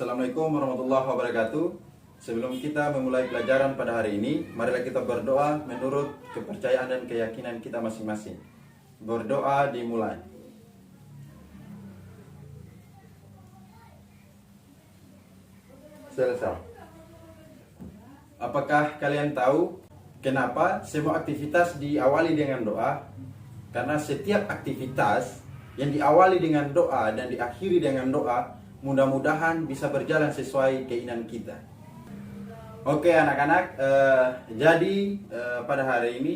Assalamualaikum warahmatullahi wabarakatuh. Sebelum kita memulai pelajaran pada hari ini, marilah kita berdoa menurut kepercayaan dan keyakinan kita masing-masing. Berdoa dimulai. Selesai. Apakah kalian tahu kenapa semua aktivitas diawali dengan doa? Karena setiap aktivitas yang diawali dengan doa dan diakhiri dengan doa, mudah-mudahan bisa berjalan sesuai keinginan kita. Oke anak-anak, jadi pada hari ini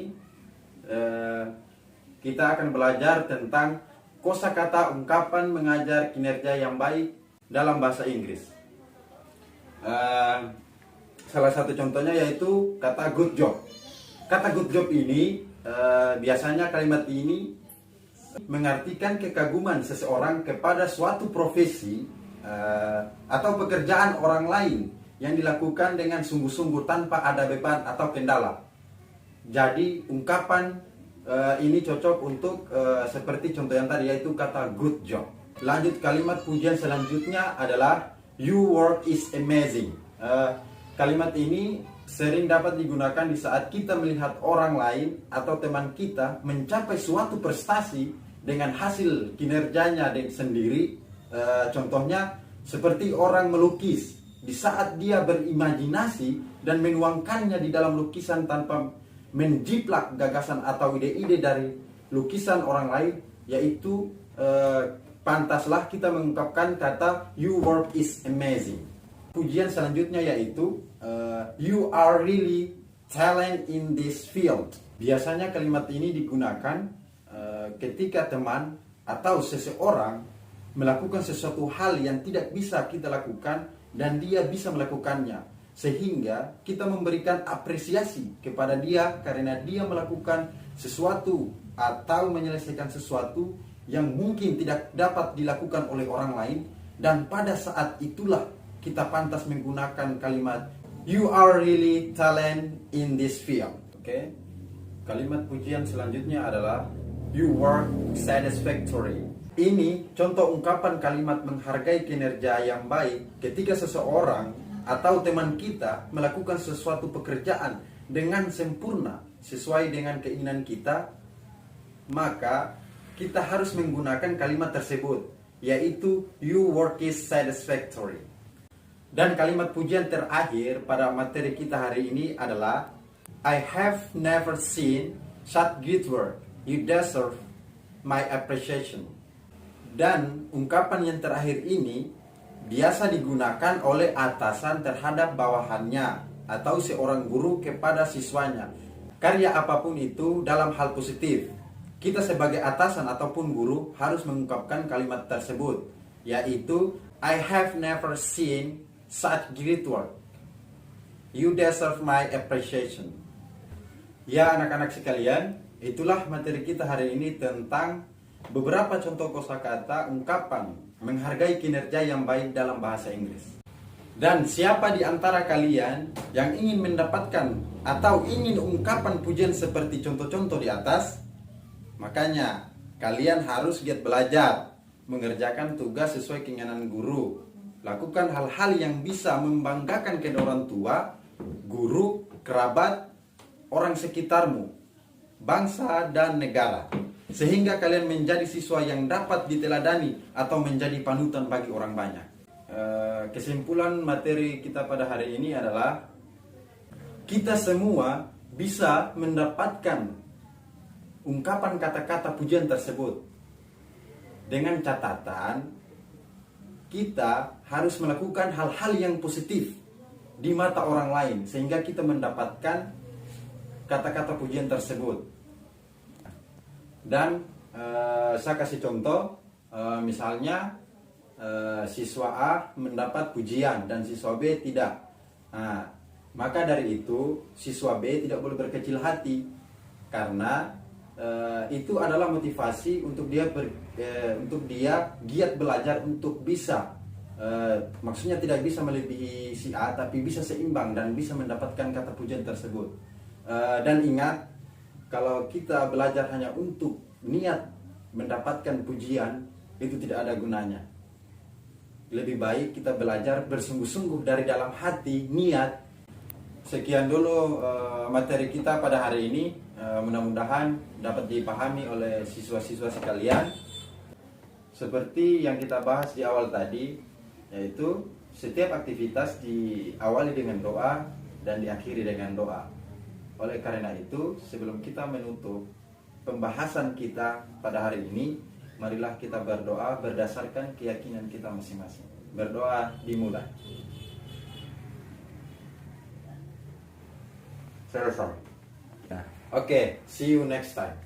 kita akan belajar tentang kosakata ungkapan mengajar kinerja yang baik dalam bahasa Inggris. Salah satu contohnya yaitu kata good job. Kata good job ini biasanya kalimat ini mengartikan kekaguman seseorang kepada suatu profesi atau pekerjaan orang lain yang dilakukan dengan sungguh-sungguh tanpa ada beban atau kendala. Jadi ungkapan ini cocok untuk seperti contoh yang tadi, yaitu kata good job. Lanjut, kalimat pujian selanjutnya adalah you work is amazing. Kalimat ini sering dapat digunakan di saat kita melihat orang lain atau teman kita mencapai suatu prestasi dengan hasil kinerjanya sendiri. Contohnya seperti orang melukis, di saat dia berimajinasi dan menuangkannya di dalam lukisan tanpa menjiplak gagasan atau ide-ide dari lukisan orang lain, yaitu pantaslah kita mengungkapkan kata you work is amazing. Pujian selanjutnya yaitu you are really talent in this field. Biasanya kalimat ini digunakan ketika teman atau seseorang melakukan sesuatu hal yang tidak bisa kita lakukan dan dia bisa melakukannya, sehingga kita memberikan apresiasi kepada dia karena dia melakukan sesuatu atau menyelesaikan sesuatu yang mungkin tidak dapat dilakukan oleh orang lain, dan pada saat itulah kita pantas menggunakan kalimat you are really talent in this field. Oke? Kalimat pujian selanjutnya adalah you work satisfactory. Ini contoh ungkapan kalimat menghargai kinerja yang baik ketika seseorang atau teman kita melakukan sesuatu pekerjaan dengan sempurna sesuai dengan keinginan kita, maka kita harus menggunakan kalimat tersebut, yaitu you work is satisfactory. Dan kalimat pujian terakhir pada materi kita hari ini adalah I have never seen such good work. You deserve my appreciation. Dan ungkapan yang terakhir ini biasa digunakan oleh atasan terhadap bawahannya atau seorang guru kepada siswanya. Karya apapun itu dalam hal positif, kita sebagai atasan ataupun guru harus mengungkapkan kalimat tersebut, yaitu I have never seen such great work. You deserve my appreciation. Ya anak-anak sekalian, itulah materi kita hari ini tentang beberapa contoh kosakata ungkapan menghargai kinerja yang baik dalam bahasa Inggris. Dan siapa di antara kalian yang ingin mendapatkan atau ingin ungkapan pujian seperti contoh-contoh di atas, makanya kalian harus giat belajar, mengerjakan tugas sesuai keinginan guru, lakukan hal-hal yang bisa membanggakan kedua orang tua, guru, kerabat, orang sekitarmu, bangsa dan negara, sehingga kalian menjadi siswa yang dapat diteladani atau menjadi panutan bagi orang banyak. Kesimpulan materi kita pada hari ini adalah kita semua bisa mendapatkan ungkapan kata-kata pujian tersebut, dengan catatan kita harus melakukan hal-hal yang positif di mata orang lain sehingga kita mendapatkan kata-kata pujian tersebut. Dan saya kasih contoh, misalnya siswa A mendapat pujian dan siswa B tidak. Nah, maka dari itu siswa B tidak boleh berkecil hati, karena itu adalah motivasi untuk dia giat belajar untuk bisa, maksudnya tidak bisa melebihi si A, tapi bisa seimbang dan bisa mendapatkan kata pujian tersebut. Dan ingat, kalau kita belajar hanya untuk niat mendapatkan pujian, itu tidak ada gunanya. lebih baik kita belajar bersungguh-sungguh dari dalam hati, niat. Sekian dulu materi kita pada hari ini. Mudah-mudahan dapat dipahami oleh siswa-siswa sekalian. Seperti yang kita bahas di awal tadi, yaitu setiap aktivitas diawali dengan doa dan diakhiri dengan doa. Oleh karena itu, sebelum kita menutup pembahasan kita pada hari ini, marilah kita berdoa berdasarkan keyakinan kita masing-masing. Berdoa dimulai. Selesai. Oke, see you next time.